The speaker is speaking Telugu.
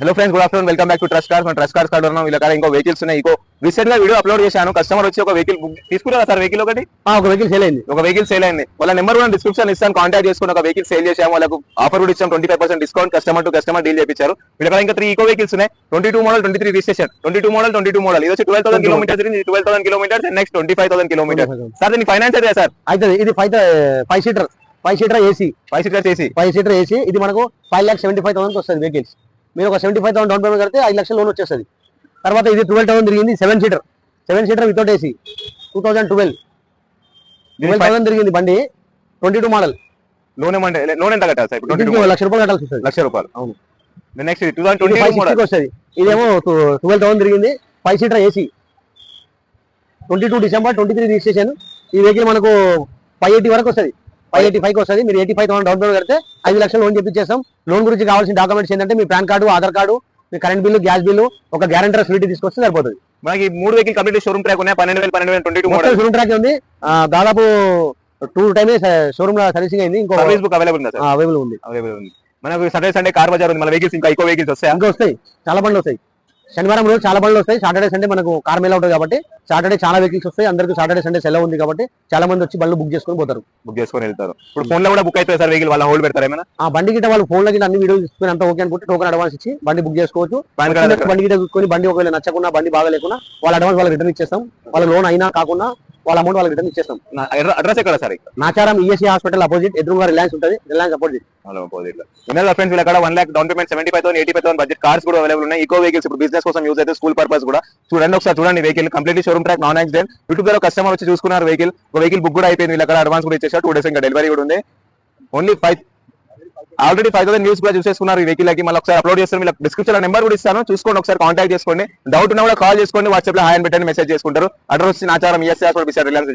Hello friends, good afternoon. Welcome back to trust cars. మన ట్రస్ట్ కార్స్ కార్డు ఉన్నాం. ఇలా ఇంకో వెహికల్స్ ఉన్నాయి. రీసెంట్ గా వీడియో అప్లోడ్ చేశాను. కస్టమర్ వచ్చి ఒక వెహికల్ బుక్ తీసుకున్నారా సార్? వెహికల్ ఒక వెహికల్ సేల్ అయింది. వాళ్ళ నెంబర్ కూడా డిస్క్రిప్షన్ ఇస్తాను, కాంటాక్ట్ చేసుకుని ఒక వెహికల్ సేల్ చేసాము. వాళ్ళకు ఆఫర్ కూడా ఇచ్చాం, 25% discount. Customer to customer deal చేయించారు. వీళ్ళ ఇంకా 3 ఈకో వెహికల్స్ ఉన్నాయి. 22 మోడల్, 23 రిజిస్ట్రేషన్. 22 మోడల్ ఇది వచ్చి 12,000 kilometres. 12,000 kilometres next 25,000 kilometres. Sir దీనికి ఫైనాన్స్ అయితే సార్ అయితే ఇది 5 సీటర్ ఏసీ 5 సీటర్ ఏసీ. ఇది మనకు 5,75,000 వస్తుంది వెహికల్స్. మీరు ఒక 75,000 డౌన్ పేమెంట్ కడితే 5 లక్షల లోన్ వచ్చేస్తుంది. తర్వాత ఇది 12,000 తిరిగింది. 7 సీటర్ వితౌట్ ఏసీ 2012 తిరిగింది బండి. 22 మోడల్. లోన్ ఎంత కట్టాలి సార్? ₹1,00,000 కట్టాల్సి వస్తుంది. ₹1,00,000. అవును. నెక్స్ట్ 2020 మోడల్ వస్తుంది. ఇదేమో 12,000 తిరిగింది. 5 సీటర్ ఏసీ. 22 December 23 registration. ఈ వెహికల్ మనకు 580 వరకు వస్తుంది. 585 వస్తుంది. మీరు 85,000 డౌన్ పేమెంట్ కడితే 5 లక్షలు లోన్ చేపించేస్తాం. లోన్ గురించి కావాల్సిన డాక్యుమెంట్స్ ఏంటంటే మీ పాన్ కార్డు, ఆధార్ కార్డు, మీ కరెంట్ బిల్లు, గ్యాస్ బిల్లు, ఒక గ్యారంటర్ స్వీట్ తీసుకొస్తే సరిపోతుంది. మనకి 3 వెహికల్ కంప్లీట్ షోరూమ్ ట్రాక్ ఉన్నాయి. 12,000 మోడల్ షోరూమ్ ట్రాక్ ఉంది. దాదాపు 2 టైమ్స్ షోరూమ్ లో సర్వీసింగ్ అయింది. ఇంకో సర్వీస్ బుక్ అవైలబుల్ ఉంది. మనకు సండే కార్ బజార్ ఉంది. మన వెహికల్స్ ఇంకా ఈకో వెహికల్స్ వస్తాయి. చాలా బండ్లు వస్తాయి. శనివారం రోజు చాలా బండ్లు వస్తాయి. సాటర్డే సండే మనకు కార్ మేళ ఉంటుంది కాబట్టి సాటర్డే చాలా వెహికల్స్ వస్తాయి. అందరికి సాటర్డే సండే సెలవు ఉంది కాబట్టి చాలా మంది వచ్చి బండ్లు బుక్ చేసుకొని వెళ్తారు. ఇప్పుడు ఫోన్ లో కూడా బుక్ అయితే సార్ వెహికల్ వాళ్ళ హోల్డ్ పెడతారు ఏమైనా? ఆ బండి గిట్ట వాళ్ళు ఫోన్ లో అన్ని వీడియోస్ తీసుకుని అంతా ఓకే అనుకుంటే టోకెన్ అడ్వాన్స్ ఇచ్చి బండి బుక్ చేసుకోవచ్చు. బండి గిట్ట చూసుకొని బండి ఒకవేళ నచ్చకుండా, బండి బాగా లేకున్నా వాళ్ళ అడ్వాన్స్ వాళ్ళకి రిటర్న్ ఇచ్చేస్తాం. వాళ్ళ లోన్ అయినా కాకుండా వాళ్ళ అమౌంట్ వాళ్ళకి రిటర్న్ ఇచ్చేస్తాం. అడ్రస్ ఎక్కడ sir? Nacharam ESC hospital opposite ఎదురుగా రిలయన్స్ ఉంటుంది. Reliance opposite. ఫ్రెండ్స్ వీళ్ళ 1 lakh down payment, 75,000 85,000 budget cars కూడా అవైలబుల్ ఉన్నాయి. ఈకో వెహికల్స్ ఇప్పుడు బిజినెస్ కోసం యూజ్ అయితే, స్కూల్ పర్పస్ కూడా చూడండి. ఒకసారి చూడండి vehicle completely showroom track, non accident. YouTube లో కస్టమర్ వచ్చి చూసుకున్నారు వెహికల్. వెహికల్ బుక్ కూడా అయిపోయింది. వీళ్ళ అడ్వాన్స్ కూడా ఇచ్చేసారు. 2 days ఇంకా డెలివరీ కూడా ఉంది. ఓన్లీ ఆల్రెడీ 5,000 న్యూస్ కూడా చూసేసుకున్నారు ఈ వెహికల్ కి. మళ్ళీ ఒకసారి అప్లోడ్ చేస్తాను. వీళ్ళ డిస్క్రిప్షన్ లో నెంబర్ కూడా ఇస్తాను, చూసుకోండి. ఒకసారి కాంటాక్ట్ చేసుకోండి. డౌట్ ఉన్నా కూడా కాల్ చేసుకోండి. వాట్సాప్ లో హాయ్ అని పెట్టండి, మెసేజ్ చేసుకుంటారు. Address Nacharam ESC Reliance.